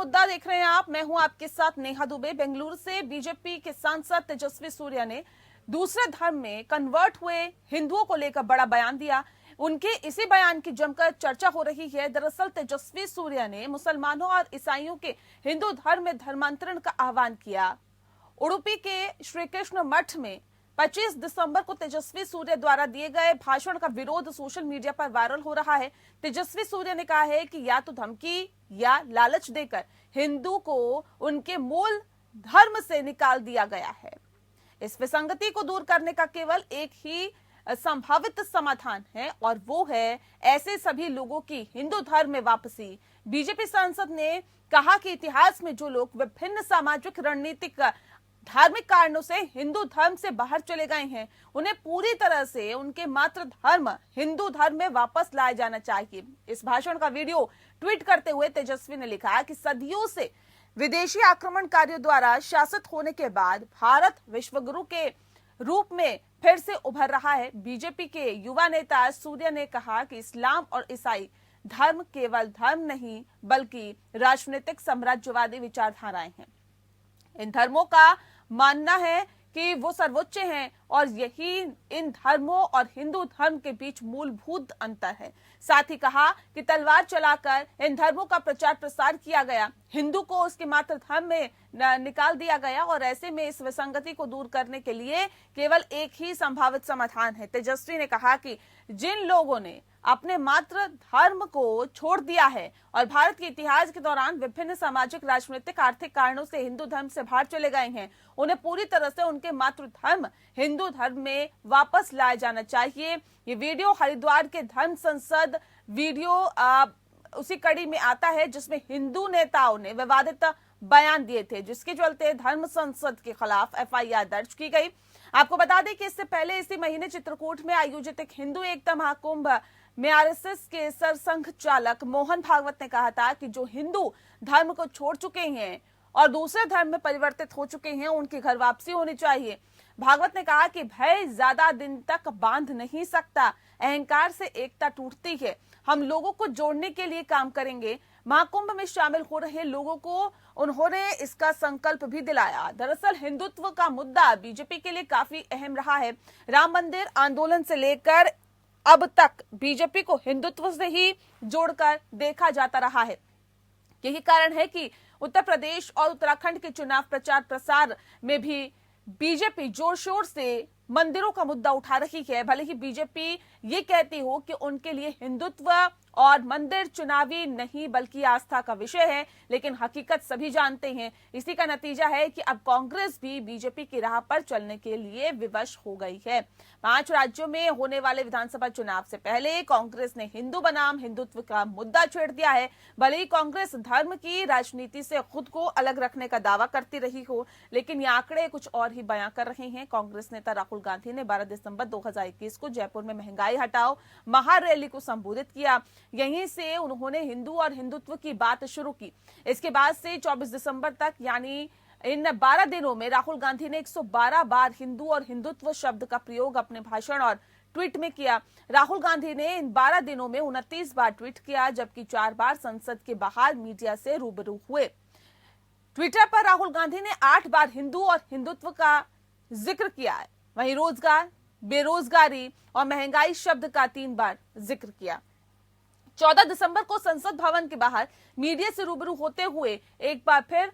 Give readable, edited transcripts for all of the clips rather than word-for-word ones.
मुद्दा देख रहे हैं आप। मैं हूं आपके साथ नेहा दुबे। बेंगलुरु से बीजेपी के सांसद तेजस्वी सूर्या ने दूसरे धर्म में कन्वर्ट हुए हिंदुओं को लेकर बड़ा बयान दिया। उनके इसी बयान की जमकर चर्चा हो रही है। दरअसल तेजस्वी सूर्या ने मुसलमानों और ईसाइयों के हिंदू धर्म में धर्मांतरण का आह्वान किया। उडुपी के श्री कृष्ण मठ में 25 दिसंबर को तेजस्वी सूर्य द्वारा दिए गए भाषण का विरोध सोशल मीडिया पर वायरल हो रहा है। तेजस्वी सूर्य ने कहा है कि या तो धमकी या लालच देकर हिंदू को उनके मूल धर्म से निकाल दिया गया है। इस विसंगति को दूर करने का केवल एक ही संभावित समाधान है और वो है ऐसे सभी लोगों की हिंदू धर्म में वापसी। बीजेपी सांसद ने कहा कि इतिहास में जो लोग विभिन्न सामाजिक, रणनीतिक, धार्मिक कारणों से हिंदू धर्म से बाहर चले गए हैं, उन्हें पूरी तरह से उनके मातृ धर्म हिंदू धर्म में वापस लाया जाना चाहिए। इस भाषण का वीडियो ट्वीट करते हुए तेजस्वी ने लिखा कि सदियों से विदेशी आक्रमणकारियों द्वारा शासित होने के बाद भारत विश्वगुरु के रूप में फिर से उभर रहा है। बीजेपी के युवा नेता सूर्य ने कहा कि इस्लाम और ईसाई धर्म केवल धर्म नहीं बल्कि राजनीतिक साम्राज्यवादी विचारधाराएं हैं। इन धर्मों का मानना है कि वो सर्वोच्च हैं और यही इन धर्मों और हिंदू धर्म के बीच मूलभूत अंतर है। साथ ही कहा कि तलवार चलाकर इन धर्मों का प्रचार प्रसार किया गया, हिंदू को उसके मातृ धर्म में निकाल दिया गया और ऐसे में इस विसंगति को दूर करने के लिए केवल एक ही संभावित समाधान है। तेजस्वी ने कहा कि जिन लोगों ने अपने मातृ धर्म को छोड़ दिया है और भारत के इतिहास के दौरान विभिन्न सामाजिक, राजनीतिक, आर्थिक कारणों से हिंदू धर्म से बाहर चले गए हैं, उन्हें पूरी तरह से उनके मातृ धर्म हिंदू धर्म में वापस लाया जाना चाहिए। ये वीडियो हरिद्वार के धर्म संसद वीडियो उसी कड़ी में आता है जिसमें हिंदू नेताओं ने विवादित बयान दिए थे, जिसके चलते धर्म संसद के खिलाफ एफआईआर दर्ज की गई। आपको बता दें कि इससे पहले इसी महीने चित्रकूट में आयोजित एक हिंदू एकता महाकुंभ में आरएसएस के सरसंघ चालक मोहन भागवत ने कहा था कि जो हिंदू धर्म को छोड़ चुके हैं और दूसरे धर्म में परिवर्तित हो चुके हैं, उनकी घर वापसी होनी चाहिए। भागवत ने कहा कि भय ज्यादा दिन तक बांध नहीं सकता, अहंकार से एकता टूटती है। हम लोगों को जोड़ने के लिए काम करेंगे। महाकुंभ में शामिल हो रहे लोगों को उन्होंने इसका संकल्प भी दिलाया। दरअसल हिंदुत्व का मुद्दा बीजेपी के लिए काफी अहम रहा है। राम मंदिर आंदोलन से लेकर अब तक बीजेपी को हिंदुत्व से ही जोड़कर देखा जाता रहा है। यही कारण है कि उत्तर प्रदेश और उत्तराखंड के चुनाव प्रचार प्रसार में भी बीजेपी जोर शोर से मंदिरों का मुद्दा उठा रही है। भले ही बीजेपी ये कहती हो कि उनके लिए हिंदुत्व और मंदिर चुनावी नहीं बल्कि आस्था का विषय है, लेकिन हकीकत सभी जानते हैं। इसी का नतीजा है कि अब कांग्रेस भी बीजेपी की राह पर चलने के लिए विवश हो गई है। 5 राज्यों में होने वाले विधानसभा चुनाव से पहले कांग्रेस ने हिंदू बनाम हिंदुत्व का मुद्दा छेड़ दिया है। भले ही कांग्रेस धर्म की राजनीति से खुद को अलग रखने का दावा करती रही हो, लेकिन ये आंकड़े कुछ और ही बयां कर रहे हैं। कांग्रेस नेता राहुल गांधी ने 12 दिसंबर 2021 को जयपुर में महंगाई हटाओ महारैली को संबोधित किया। यहीं से उन्होंने हिंदू और हिंदुत्व की बात शुरू की। इसके बाद से 24 दिसंबर तक यानी इन 12 दिनों में राहुल गांधी ने 112 बार हिंदू और हिंदुत्व शब्द का प्रयोग अपने भाषण और ट्वीट में किया। राहुल गांधी ने इन 12 दिनों में 29 बार ट्वीट किया, जबकि 4 बार संसद के बाहर मीडिया से रूबरू हुए। ट्विटर पर राहुल गांधी ने 8 बार हिंदू और हिंदुत्व का जिक्र किया है। वहीं रोजगार, बेरोजगारी और महंगाई शब्द का 3 बार जिक्र किया। 14 दिसंबर को संसद भवन के बाहर मीडिया से रूबरू होते हुए एक बार फिर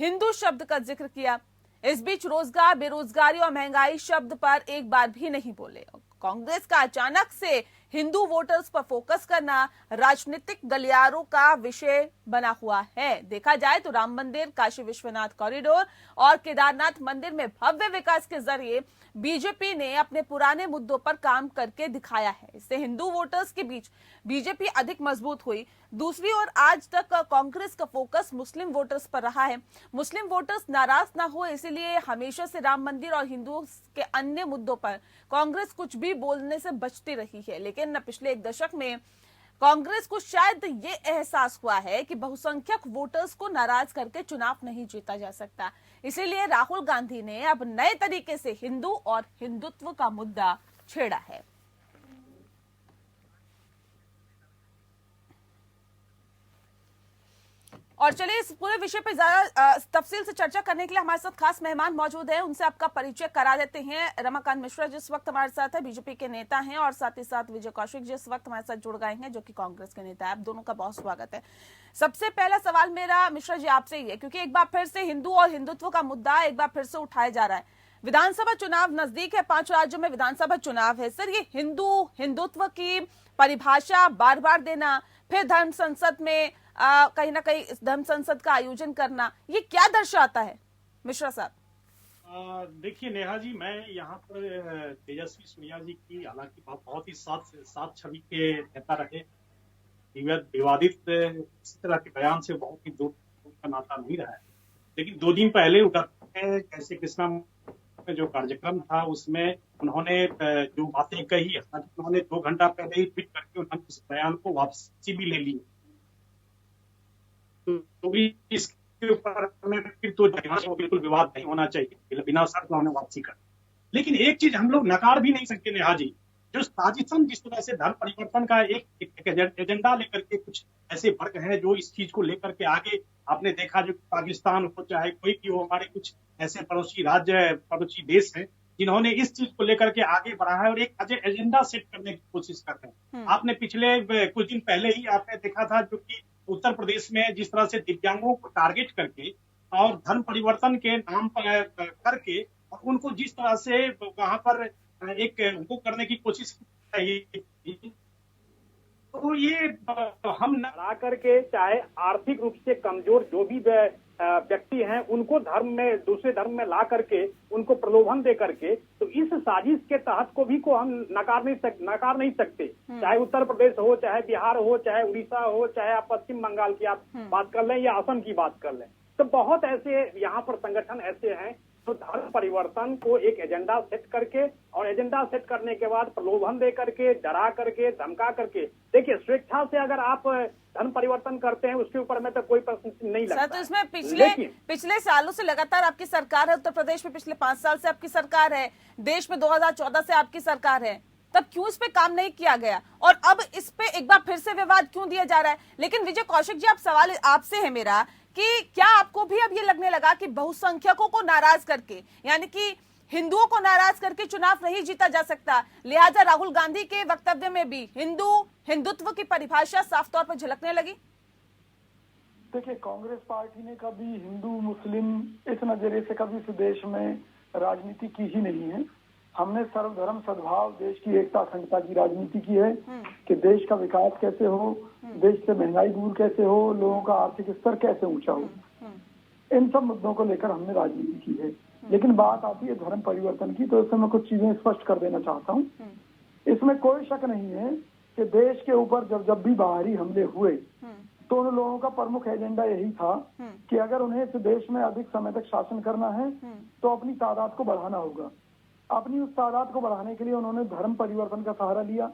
हिंदू शब्द का जिक्र किया। इस बीच रोजगार, बेरोजगारी और महंगाई शब्द पर एक बार भी नहीं बोले। कांग्रेस का अचानक से हिंदू वोटर्स पर फोकस करना राजनीतिक गलियारों का विषय बना हुआ है। देखा जाए तो राम मंदिर, काशी विश्वनाथ कॉरिडोर और केदारनाथ मंदिर में भव्य विकास के जरिए बीजेपी ने अपने पुराने मुद्दों पर काम करके दिखाया है। इससे हिंदू वोटर्स के बीच बीजेपी अधिक मजबूत हुई। दूसरी ओर आज तक कांग्रेस का फोकस मुस्लिम वोटर्स पर रहा है। मुस्लिम वोटर्स नाराज ना हो, इसलिए हमेशा से राम मंदिर और हिंदुओं के अन्य मुद्दों पर कांग्रेस कुछ भी बोलने से बचती रही है। लेकिन पिछले 1 दशक में कांग्रेस को शायद ये एहसास हुआ है कि बहुसंख्यक वोटर्स को नाराज करके चुनाव नहीं जीता जा सकता। इसीलिए राहुल गांधी ने अब नए तरीके से हिंदू और हिंदुत्व का मुद्दा छेड़ा है। और चलिए इस पूरे विषय पे ज्यादा तफसील से चर्चा करने के लिए हमारे साथ खास मेहमान मौजूद हैं, उनसे आपका परिचय करा देते हैं। रमाकांत मिश्रा जिस वक्त हमारे साथ है, बीजेपी के नेता हैं, और साथ ही साथ विजय कौशिक जिस वक्त हमारे साथ जुड़ गए हैं, जो कि कांग्रेस के नेता है। आप दोनों का बहुत स्वागत है। सबसे पहला सवाल मेरा मिश्रा जी आपसे ही है, क्योंकि एक बार फिर से हिंदू और हिंदुत्व का मुद्दा एक बार फिर से उठाया जा रहा है। विधानसभा चुनाव नजदीक है, 5 राज्यों में विधानसभा चुनाव है। सर, ये हिंदुत्व की परिभाषा बार बार देना, फिर धर्म संसद में कहीं ना कहीं इस धर्म संसद का आयोजन करना, ये क्या दर्शाता है मिश्रा साहब? देखिए नेहा जी, मैं यहाँ पर तेजस्वी सूर्या जी की हालांकि बहुत ही सात छवि के नेता रहे, विवादित इस तरह के बयान से बहुत ही दूर का नाता नहीं रहा है। लेकिन 2 दिन पहले उठा कैसे कृष्णा में जो कार्यक्रम था उसमें उन्होंने जो बातें कही, उन्होंने 2 घंटा पहले ही ट्वीट करके उन्होंने उस बयान को वापसी भी ले ली। तो भी इसके ऊपर फिर तो बिल्कुल विवाद नहीं होना चाहिए, बिना शर्त उन्होंने वापसी कर। लेकिन एक चीज हम लोग नकार भी नहीं सकते नेहा जी, जो साजिशन जिस तरह से धर्म परिवर्तन का एक एजेंडा लेकर के कुछ ऐसे वर्ग हैं जो इस चीज को लेकर के आगे, आपने देखा जो पाकिस्तान हो चाहे कोई भी हो, हमारे कुछ ऐसे पड़ोसी राज्य पड़ोसी देश हैं जिन्होंने इस चीज को लेकर के आगे बढ़ा है और एक एजेंडा सेट करने की कोशिश करते हैं। आपने पिछले कुछ दिन पहले ही आपने देखा था जो कि उत्तर प्रदेश में जिस तरह से दिव्यांगों को टारगेट करके और धर्म परिवर्तन के नाम पर करके और उनको जिस तरह से वहां पर एक उनको करने की कोशिश की, तो ये हम ला करके चाहे आर्थिक रूप से कमजोर जो भी व्यक्ति हैं उनको दूसरे धर्म में ला करके उनको प्रलोभन दे करके, तो इस साजिश के तहत को हम नकार नहीं सकते। चाहे उत्तर प्रदेश हो, चाहे बिहार हो, चाहे उड़ीसा हो, चाहे आप पश्चिम बंगाल की आप बात कर लें या असम की बात कर लें, तो बहुत ऐसे यहाँ पर संगठन ऐसे हैं जो धर्म परिवर्तन को एक एजेंडा सेट करके और एजेंडा सेट करने के बाद प्रलोभन दे करके, डरा करके, धमका करके, देखिए स्वेच्छा से अगर आप धर्म परिवर्तन करते हैं उसके ऊपर में तो कोई प्रश्न नहीं लगता। तो इसमें पिछले सालों से लगातार आपकी सरकार है, उत्तर प्रदेश में पिछले 5 साल से आपकी सरकार है, देश में 2014 से आपकी सरकार है, तब क्यों इस पे काम नहीं किया गया और अब इस पे एक बार फिर से विवाद क्यों दिया जा रहा है? लेकिन विजय कौशिक जी, आप सवाल आपसे है मेरा कि क्या आपको भी अब ये लगने लगा कि बहुसंख्यकों को नाराज करके, यानी कि हिंदुओं को नाराज करके चुनाव नहीं जीता जा सकता, लिहाजा राहुल गांधी के वक्तव्य में भी हिंदुत्व की परिभाषा साफ तौर पर झलकने लगी? देखिए, कांग्रेस पार्टी ने कभी हिंदू मुस्लिम इस नजरिए से कभी इस देश में राजनीति की ही नहीं है। हमने सर्वधर्म सद्भाव, देश की एकता अखंडता की राजनीति की है कि देश का विकास कैसे हो, देश से महंगाई दूर कैसे हो, लोगों का आर्थिक स्तर कैसे ऊंचा हो, इन सब मुद्दों को लेकर हमने राजनीति की है। लेकिन बात आती है धर्म परिवर्तन की, तो इसमें मैं कुछ चीजें स्पष्ट कर देना चाहता हूँ। इसमें कोई शक नहीं है कि देश के ऊपर जब भी बाहरी हमले हुए तो उन लोगों का प्रमुख एजेंडा यही था कि अगर उन्हें इस देश में अधिक समय तक शासन करना है तो अपनी तादाद को बढ़ाना होगा। अपनी उस तादाद को बढ़ाने के लिए उन्होंने धर्म परिवर्तन का सहारा लिया।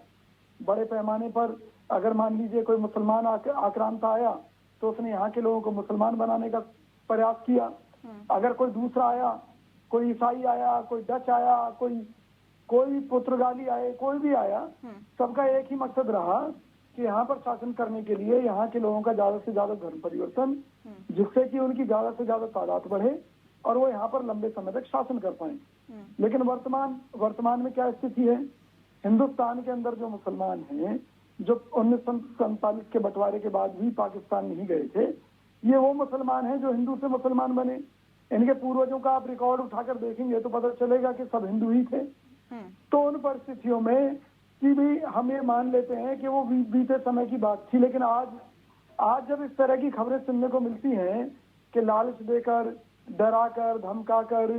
बड़े पैमाने पर अगर मान लीजिए कोई मुसलमान आक्रांत आया तो उसने यहाँ के लोगों को मुसलमान बनाने का प्रयास किया। अगर कोई दूसरा आया, कोई ईसाई आया, कोई डच आया, कोई पुर्तगाली आए, कोई भी आया, सबका एक ही मकसद रहा कि यहाँ पर शासन करने के लिए यहाँ के लोगों का ज्यादा से ज्यादा धर्म परिवर्तन, जिससे कि उनकी ज्यादा से ज्यादा तादाद बढ़े और वो यहाँ पर लंबे समय तक शासन कर पाए। लेकिन वर्तमान में क्या स्थिति है? हिंदुस्तान के अंदर जो मुसलमान हैं, जो 1947 के बंटवारे के बाद भी पाकिस्तान नहीं गए थे, ये वो मुसलमान हैं जो हिंदू से मुसलमान बने। इनके पूर्वजों का आप रिकॉर्ड उठाकर देखेंगे तो पता चलेगा कि सब हिंदू ही थे। तो उन परिस्थितियों में कि भी हम ये मान लेते हैं कि वो बीते समय की बात थी। लेकिन आज जब इस तरह की खबरें सुनने को मिलती हैं कि लालच देकर, डराकर, धमकाकर,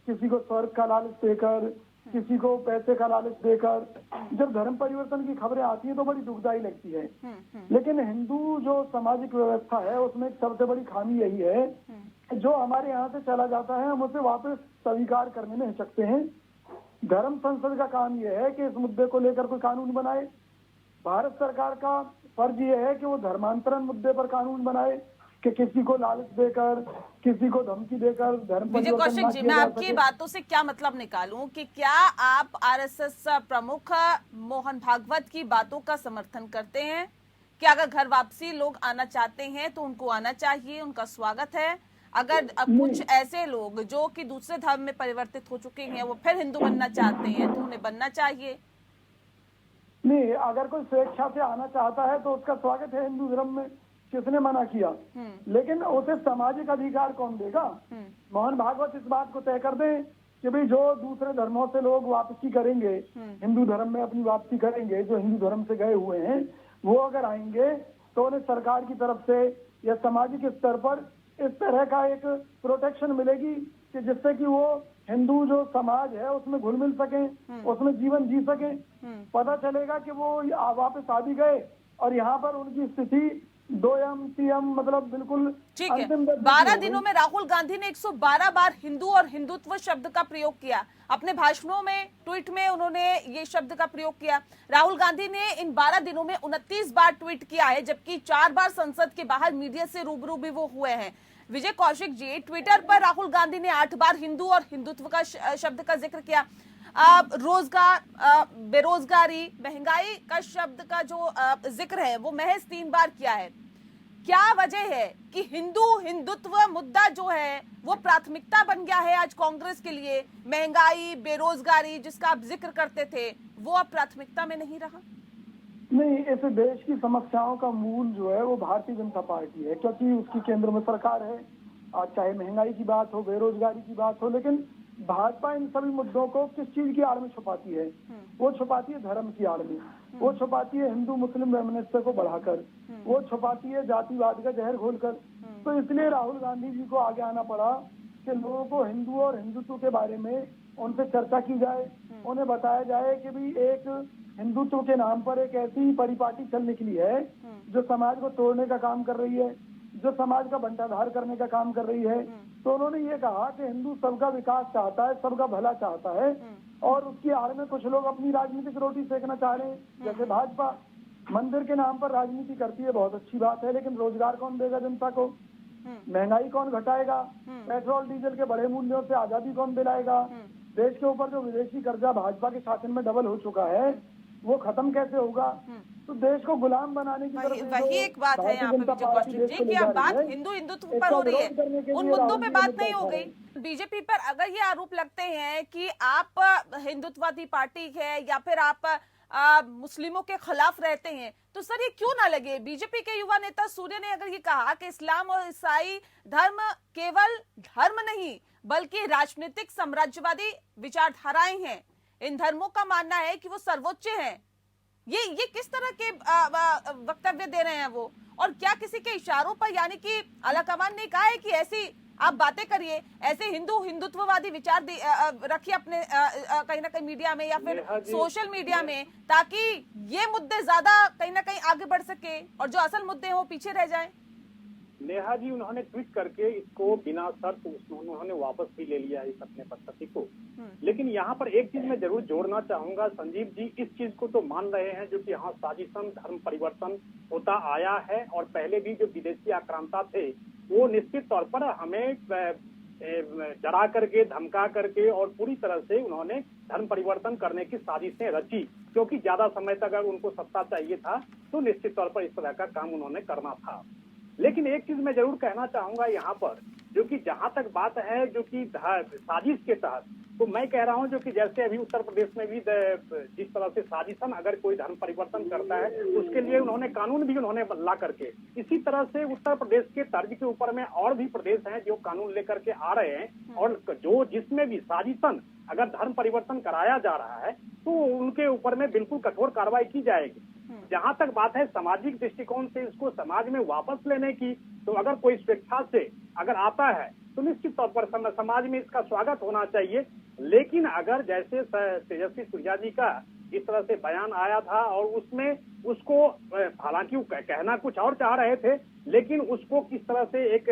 किसी को स्वर्ग का लालच देकर, किसी को पैसे का लालच देकर जब धर्म परिवर्तन की खबरें आती हैं तो बड़ी दुखदाई लगती है। लेकिन हिंदू जो सामाजिक व्यवस्था है उसमें एक सबसे बड़ी खामी यही है, जो हमारे यहाँ से चला जाता है हम उसे वापस स्वीकार करने में हिचकते हैं। धर्म संसद का काम यह है कि इस मुद्दे को लेकर कोई कानून बनाए। भारत सरकार का फर्ज यह है कि वो धर्मांतरण मुद्दे पर कानून बनाए कि किसी को लालच देकर, किसी को धमकी देकर धर्म विजय कौशिक जी, मैं आपकी बातों से क्या मतलब निकालूं कि क्या आप आरएसएस प्रमुख मोहन भागवत की बातों का समर्थन करते हैं कि अगर घर वापसी लोग आना चाहते हैं तो उनको आना चाहिए, उनका स्वागत है। अगर अब कुछ ऐसे लोग जो कि दूसरे धर्म में परिवर्तित हो चुके हैं, वो फिर हिंदू बनना चाहते हैं, तो उन्हें बनना चाहिए। नहीं, अगर कोई स्वेच्छा से आना चाहता है तो उसका स्वागत है हिंदू धर्म में, किसने मना किया? लेकिन उसे सामाजिक अधिकार कौन देगा? मोहन भागवत इस बात को तय कर दे कि भाई जो दूसरे धर्मों से लोग वापसी करेंगे, हिंदू धर्म में अपनी वापसी करेंगे, जो हिंदू धर्म से गए हुए हैं, वो अगर आएंगे तो उन्हें सरकार की तरफ से या सामाजिक स्तर पर इस तरह का एक प्रोटेक्शन मिलेगी कि जिससे कि वो हिंदू जो समाज है उसमें घुल मिल सके, उसमें जीवन जी सके। पता चलेगा कि वो वापस आ भी गए और यहाँ पर उनकी स्थिति 2M 3M मतलब बिल्कुल ठीक है। अंतिम दर्जे की 12 हो दिनों गई। में राहुल गांधी ने 112 बार हिंदू और हिंदुत्व शब्द का प्रयोग किया। अपने भाषणों में, ट्वीट में उन्होंने ये शब्द का प्रयोग किया। राहुल गांधी ने इन 12 दिनों में 29 बार ट्वीट किया है, जबकि 4 बार संसद के बाहर मीडिया से रूबरू भी वो हुए हैं। विजय कौशिक जी, ट्विटर पर राहुल गांधी ने 8 बार हिंदू और हिंदुत्व का शब्द का जिक्र किया। रोजगार, बेरोजगारी, महंगाई का शब्द का जो जिक्र है वो महज 3 बार किया है। क्या वजह है कि हिंदू हिंदुत्व मुद्दा जो है वो प्राथमिकता बन गया है आज कांग्रेस के लिए? महंगाई, बेरोजगारी जिसका आप जिक्र करते थे, वो अब प्राथमिकता में नहीं रहा? नहीं, इस देश की समस्याओं का मूल जो है वो भारतीय जनता पार्टी है, क्योंकि उसकी केंद्र में सरकार है। आज चाहे महंगाई की बात हो, बेरोजगारी की बात हो, लेकिन भाजपा इन सभी मुद्दों को किस चीज की आड़ में छुपाती है? वो छुपाती है धर्म की आड़ में, वो छुपाती है हिंदू मुस्लिम वैमनस्य को बढ़ाकर, वो छुपाती है जातिवाद का जहर घोलकर। तो इसलिए राहुल गांधी जी को आगे आना पड़ा कि लोगों को हिंदू और हिंदुत्व के बारे में उनसे चर्चा की जाए, उन्हें बताया जाए कि भी एक हिंदुत्व के नाम पर एक ऐसी परिपाटी चल निकली है जो समाज को तोड़ने का काम कर रही है, जो समाज का बंटाधार करने का काम कर रही है। तो उन्होंने ये कहा कि हिंदू सबका विकास चाहता है, सबका भला चाहता है, और उसकी आड़ में कुछ लोग अपनी राजनीतिक रोटी सेकना चाह रहे हैं। जैसे भाजपा मंदिर के नाम पर राजनीति करती है, बहुत अच्छी बात है, लेकिन रोजगार कौन देगा जनता को? महंगाई कौन घटाएगा? पेट्रोल डीजल के बड़े मूल्यों से आजादी कौन दिलाएगा? देश के ऊपर जो विदेशी कर्जा भाजपा के शासन में डबल हो चुका है, वो खत्म कैसे होगा? तो देश को गुलाम बनाने की तरफ वही एक बात है यहाँ पे विजय कौशिक जी, कि अब बात हिंदू हिंदुत्व पर हो रही है, उन मुद्दों पे बात नहीं हो गई। बीजेपी पर अगर ये आरोप लगते हैं कि आप हिंदुत्ववादी पार्टी है या फिर आप मुस्लिमों के खिलाफ रहते हैं, तो सर ये क्यों ना लगे? बीजेपी के युवा नेता सूर्य ने अगर ये कहा कि इस्लाम और ईसाई धर्म केवल धर्म नहीं बल्कि राजनीतिक साम्राज्यवादी विचारधाराएं हैं, इन धर्मों का मानना है कि वो सर्वोच्च हैं, ये किस तरह के वक्तव्य दे रहे हैं वो? और क्या किसी के इशारों पर, यानी कि आलाकमान ने कहा है कि ऐसी आप बातें करिए, ऐसे हिंदू हिंदुत्ववादी विचार रखिए अपने कहीं ना कहीं मीडिया में या फिर सोशल मीडिया में, ताकि ये मुद्दे ज्यादा कहीं ना कहीं आगे बढ़ सके और जो असल मुद्दे हैं वो पीछे रह जाएं? नेहा जी, उन्होंने ट्वीट करके इसको बिना शर्त उन्होंने वापस भी ले लिया है इस अपने पद्धति को। लेकिन यहाँ पर एक चीज मैं जरूर जोड़ना चाहूंगा, संजीव जी इस चीज को तो मान रहे हैं जो कि यहाँ साजिशन धर्म परिवर्तन होता आया है, और पहले भी जो विदेशी आक्रांता थे वो निश्चित तौर पर हमें डरा करके, धमका करके और पूरी तरह से उन्होंने धर्म परिवर्तन करने की साजिशें रची, क्योंकि ज्यादा समय तक अगर उनको सत्ता चाहिए था तो निश्चित तौर पर इस तरह का काम उन्होंने करना था। लेकिन एक चीज मैं जरूर कहना चाहूंगा यहाँ पर, जो कि जहां तक बात है जो कि साजिश के तहत, तो मैं कह रहा हूं जो कि जैसे अभी उत्तर प्रदेश में भी जिस तरह से साजिशन अगर कोई धर्म परिवर्तन करता है उसके लिए उन्होंने कानून भी उन्होंने ला करके, इसी तरह से उत्तर प्रदेश के तर्ज के ऊपर में और भी प्रदेश हैं जो कानून लेकर के आ रहे हैं, और जो जिसमें भी साजिशन अगर धर्म परिवर्तन कराया जा रहा है तो उनके ऊपर में बिल्कुल कठोर कार्रवाई की जाएगी। जहां तक बात है सामाजिक दृष्टिकोण से इसको समाज में वापस लेने की, तो अगर कोई स्वेच्छा से अगर आता है तो निश्चित तौर पर समाज में इसका स्वागत होना चाहिए। लेकिन अगर जैसे तेजस्वी सूर्या जी का जिस तरह से बयान आया था और उसमें उसको हालांकि वो कहना कुछ और चाह रहे थे, लेकिन उसको किस तरह से एक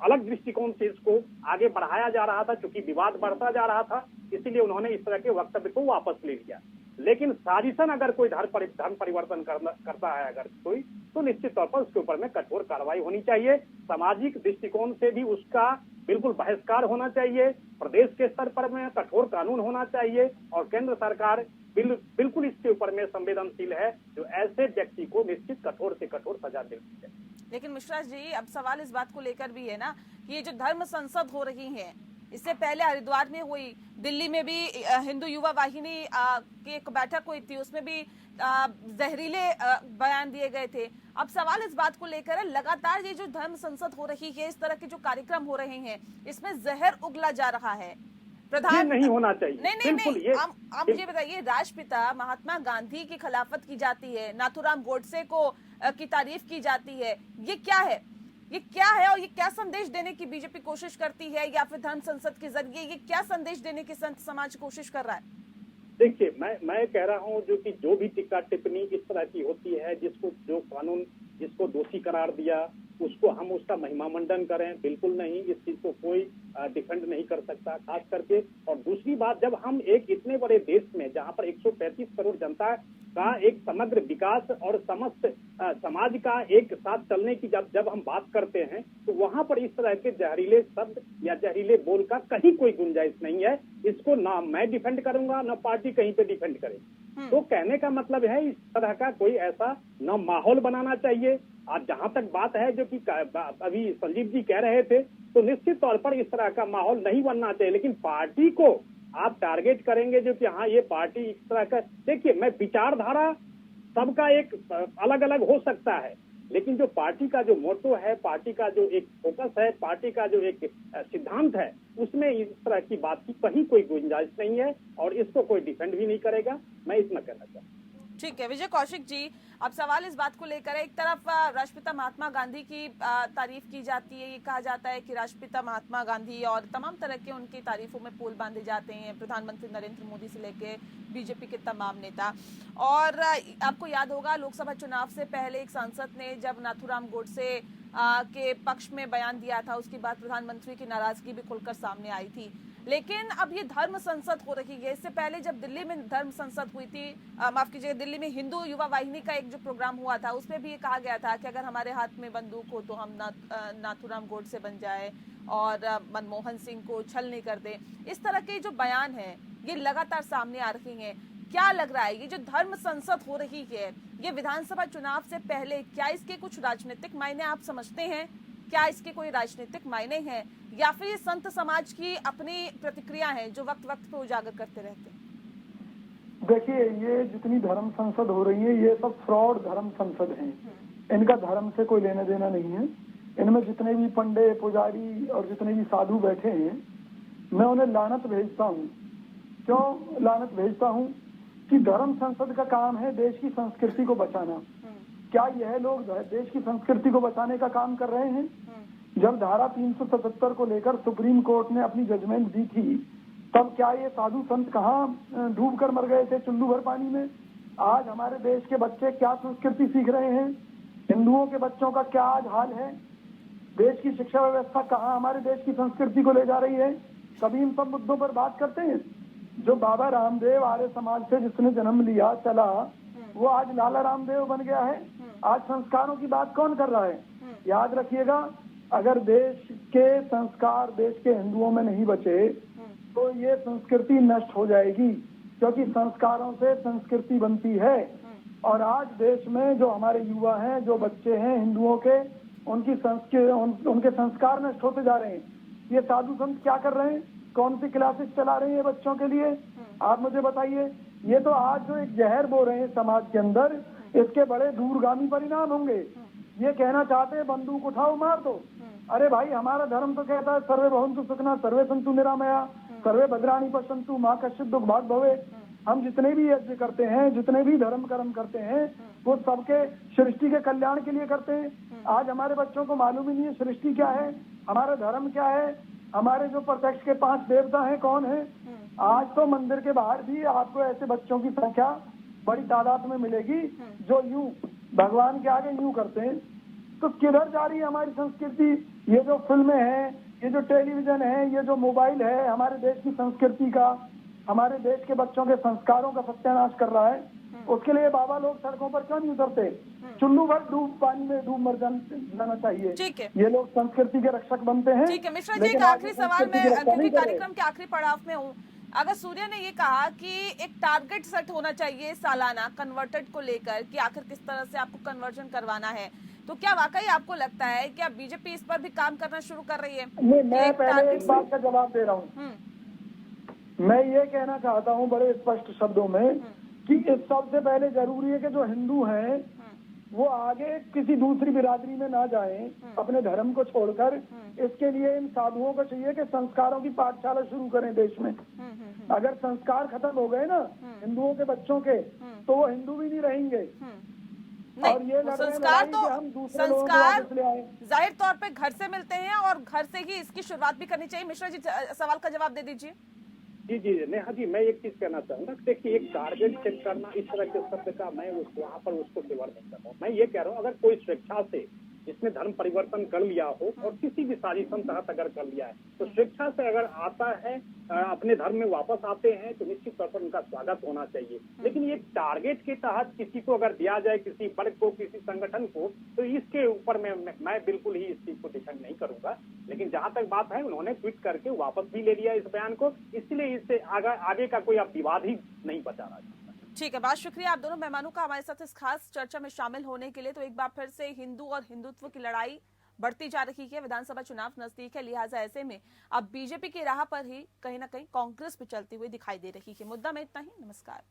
अलग दृष्टिकोण से इसको आगे बढ़ाया जा रहा था, क्योंकि विवाद बढ़ता जा रहा था, इसीलिए उन्होंने इस तरह के वक्तव्य को वापस ले लिया। लेकिन साजिशन अगर कोई धर्म परिवर्तन करता है अगर कोई, तो निश्चित तौर पर उसके ऊपर में कठोर कार्रवाई होनी चाहिए। सामाजिक दृष्टिकोण से भी उसका बिल्कुल बहिष्कार होना चाहिए, प्रदेश के स्तर पर में कठोर कानून होना चाहिए, और केंद्र सरकार बिल्कुल इसके ऊपर में संवेदनशील है, जो ऐसे व्यक्ति को निश्चित कठोर से कठोर सजा मिलती है। लेकिन मिश्रा जी, अब सवाल इस बात को लेकर भी है ना कि ये जो धर्म संसद हो रही है, इससे पहले हरिद्वार में हुई, दिल्ली में भी हिंदू युवा वाहिनी की एक बैठक हुई थी, उसमें भी जहरीले बयान दिए गए थे। अब सवाल इस बात को लेकर है, लगातार ये जो धर्म संसद हो रही है, इस तरह के जो कार्यक्रम हो रहे हैं, इसमें जहर उगला जा रहा है। प्रधान नहीं होना चाहिए। नहीं, आप ये बताइए, राष्ट्रपिता महात्मा गांधी की खिलाफत की जाती है, नाथूराम गोडसे को की तारीफ की जाती है, ये क्या है? ये क्या है और ये क्या संदेश देने की बीजेपी कोशिश करती है, या फिर धर्म संसद के जरिए ये क्या संदेश देने की संत समाज कोशिश कर रहा है? देखिए, मैं कह रहा हूं जो कि जो भी टिक्का टिप्पणी इस तरह की होती है, जिसको जो कानून जिसको दोषी करार दिया उसको हम उसका महिमा मंडन करें, बिल्कुल नहीं, इस चीज को कोई डिफेंड नहीं कर सकता, खास करके। और दूसरी बात, जब हम एक इतने बड़े देश में जहां पर 135 करोड़ जनता का एक समग्र विकास और समस्त समाज का एक साथ चलने की जब हम बात करते हैं, तो वहां पर इस तरह के जहरीले शब्द या जहरीले बोल का कहीं कोई गुंजाइश नहीं है। इसको ना मैं डिफेंड करूंगा, ना पार्टी कहीं पे डिफेंड करेगी। तो कहने का मतलब है, इस तरह का कोई ऐसा न माहौल बनाना चाहिए। और जहां तक बात है जो कि अभी संजीव जी कह रहे थे, तो निश्चित तौर पर इस तरह का माहौल नहीं बनना चाहिए। लेकिन पार्टी को आप टारगेट करेंगे जो कि हाँ ये पार्टी इस तरह का, देखिए, मैं विचारधारा सबका एक अलग अलग हो सकता है, लेकिन जो पार्टी का जो मोटो है, पार्टी का जो एक फोकस है, पार्टी का जो एक सिद्धांत है, उसमें इस तरह की बात की कहीं कोई गुंजाइश नहीं है और इसको कोई डिफेंड भी नहीं करेगा। मैं इतना कहना चाहता हूँ। ठीक है विजय कौशिक जी, अब सवाल इस बात को लेकर है, एक तरफ राष्ट्रपिता महात्मा गांधी की तारीफ की जाती है, ये कहा जाता है कि राष्ट्रपिता महात्मा गांधी और तमाम तरह के उनकी तारीफों में पुल बांधे जाते हैं, प्रधानमंत्री नरेंद्र मोदी से लेके बीजेपी के तमाम नेता। और आपको याद होगा, लोकसभा चुनाव से पहले एक सांसद ने जब नाथूराम गोडसे के पक्ष में बयान दिया था, उसके बाद प्रधानमंत्री की नाराजगी भी खुलकर सामने आई थी। लेकिन अब ये धर्म संसद हो रही है, इससे पहले जब दिल्ली में धर्म संसद हुई थी, माफ कीजिएगा, दिल्ली में हिंदू युवा वाहिनी का एक जो प्रोग्राम हुआ था, उसमें भी ये कहा गया था कि अगर हमारे हाथ में बंदूक हो तो हम नाथूराम गोडसे बन जाए और मनमोहन सिंह को छल नहीं कर दे। इस तरह के जो बयान है ये लगातार सामने आ रही हैं। क्या लग रहा है, ये जो धर्म संसद हो रही है, ये विधानसभा चुनाव से पहले क्या इसके कुछ राजनीतिक मायने आप समझते हैं? क्या इसके कोई राजनीतिक मायने हैं, या फिर ये संत समाज की अपनी प्रतिक्रिया है जो वक्त वक्त पे उजागर करते रहते हैं? देखिए, ये जितनी धर्म संसद हो रही है, ये सब फ्रॉड धर्म संसद हैं। इनका धर्म से कोई लेना देना नहीं है। इनमें जितने भी पंडे पुजारी और जितने भी साधु बैठे हैं, मैं उन्हें लानत भेजता हूँ। क्यों लानत भेजता हूँ? कि धर्म संसद का काम है देश की संस्कृति को बचाना। क्या यह लोग देश की संस्कृति को बचाने का काम कर रहे हैं? जब धारा 377 को लेकर सुप्रीम कोर्ट ने अपनी जजमेंट दी थी, तब क्या ये साधु संत कहाँ डूब कर मर गए थे चुल्लू भर पानी में? आज हमारे देश के बच्चे क्या संस्कृति सीख रहे हैं? हिंदुओं के बच्चों का क्या आज हाल है? देश की शिक्षा व्यवस्था कहाँ हमारे देश की संस्कृति को ले जा रही है? कभी इन सब मुद्दों पर बात करते हैं? जो बाबा रामदेव आर्य समाज से जिसने जन्म लिया चला, वो आज लाला रामदेव बन गया है। आज संस्कारों की बात कौन कर रहा है? याद रखिएगा, अगर देश के संस्कार देश के हिंदुओं में नहीं बचे तो ये संस्कृति नष्ट हो जाएगी, क्योंकि संस्कारों से संस्कृति बनती है। और आज देश में जो हमारे युवा हैं, जो बच्चे हैं हिंदुओं के, उनके संस्कार नष्ट होते जा रहे हैं। ये साधु संत क्या कर रहे हैं? कौन सी क्लासेस चला रहे हैं बच्चों के लिए? आप मुझे बताइए। ये तो आज जो एक जहर बो रहे हैं समाज के अंदर, इसके बड़े दूरगामी परिणाम होंगे। ये कहना चाहते हैं बंदूक उठाओ मार दो। अरे भाई, हमारा धर्म तो कहता है सर्वे भवन्तु सुखिनः सर्वे सन्तु निरामया सर्वे भद्राणि पश्यन्तु माँ कश्चित् दुःख भाग् भवेत्। हम जितने भी यज्ञ करते हैं, जितने भी धर्म कर्म करते हैं, वो सबके सृष्टि के कल्याण के लिए करते हैं। आज हमारे बच्चों को मालूम ही नहीं है सृष्टि क्या है, हमारा धर्म क्या है, हमारे जो प्रत्यक्ष के 5 देवता हैं कौन है। आज तो मंदिर के बाहर भी आपको ऐसे बच्चों की संख्या बड़ी तादाद में मिलेगी जो यूं भगवान के आगे यूं करते हैं। तो किधर जा रही है हमारी संस्कृति? ये जो फिल्में हैं, ये जो टेलीविजन है, ये जो मोबाइल है, हमारे देश की संस्कृति का, हमारे देश के बच्चों के संस्कारों का सत्यानाश कर रहा है। उसके लिए बाबा लोग सड़कों पर क्यों नहीं उतरते? चुल्लू भर डूब पानी में डूब मर जाना चाहिए। ठीक है, ये लोग संस्कृति के रक्षक बनते हैं। ठीक है मिश्रा जी, एक आखिरी सवाल, मैं क्योंकि कार्यक्रम के आखिरी पड़ाव में हूँ, अगर सूर्या ने ये कहा कि एक टारगेट सेट होना चाहिए सालाना कन्वर्टेड को लेकर कि आखिर किस तरह से आपको कन्वर्जन करवाना है, तो क्या वाकई आपको लगता है कि अब बीजेपी इस पर भी काम करना शुरू कर रही है? नहीं, मैं एक पहले टारगेट एक बात का जवाब दे रहा हूँ। मैं ये कहना चाहता हूँ बड़े स्पष्ट शब्दों में कि इस सबसे पहले जरूरी है कि जो हिंदू हैं वो आगे किसी दूसरी बिरादरी में ना जाएं, अपने धर्म को छोड़कर। इसके लिए इन साधुओं को चाहिए कि संस्कारों की पाठशाला शुरू करें देश में। अगर संस्कार खत्म हो गए ना हिंदुओं के बच्चों के, तो वो हिंदू भी नहीं रहेंगे। और ये नहीं, संस्कार तो संस्कार जाहिर तौर पे घर से मिलते हैं और घर से ही इसकी शुरुआत भी करनी चाहिए। मिश्रा जी सवाल का जवाब दे दीजिए। जी जी नेहा जी, मैं एक चीज कहना चाहूंगा। देखिए, एक टारगेट सेट करना इस तरह के शब्द का मैं वहाँ पर उसको फेवर नहीं कर रहा हूँ। मैं ये कह रहा हूँ, अगर कोई स्वेच्छा से जिसने धर्म परिवर्तन कर लिया हो और किसी भी साजिशन तहत अगर कर लिया है, तो स्वेच्छा से अगर आता है, अपने धर्म में वापस आते हैं, तो निश्चित तौर पर उनका स्वागत होना चाहिए। लेकिन ये टारगेट के तहत किसी को अगर दिया जाए, किसी वर्ग को, किसी संगठन को, तो इसके ऊपर मैं बिल्कुल ही इस चीज को डिफेंड नहीं करूंगा। लेकिन जहां तक बात है, उन्होंने ट्वीट करके वापस भी ले लिया इस बयान को, इसलिए इससे आगे का कोई अब विवाद ही नहीं बचा रहा। ठीक है, बहुत शुक्रिया आप दोनों मेहमानों का हमारे साथ इस खास चर्चा में शामिल होने के लिए। तो एक बार फिर से हिंदू और हिंदुत्व की लड़ाई बढ़ती जा रही है, विधानसभा चुनाव नजदीक है, लिहाजा ऐसे में अब बीजेपी की राह पर ही कहीं ना कहीं कांग्रेस भी चलती हुई दिखाई दे रही है। मुद्दा में इतना ही, नमस्कार।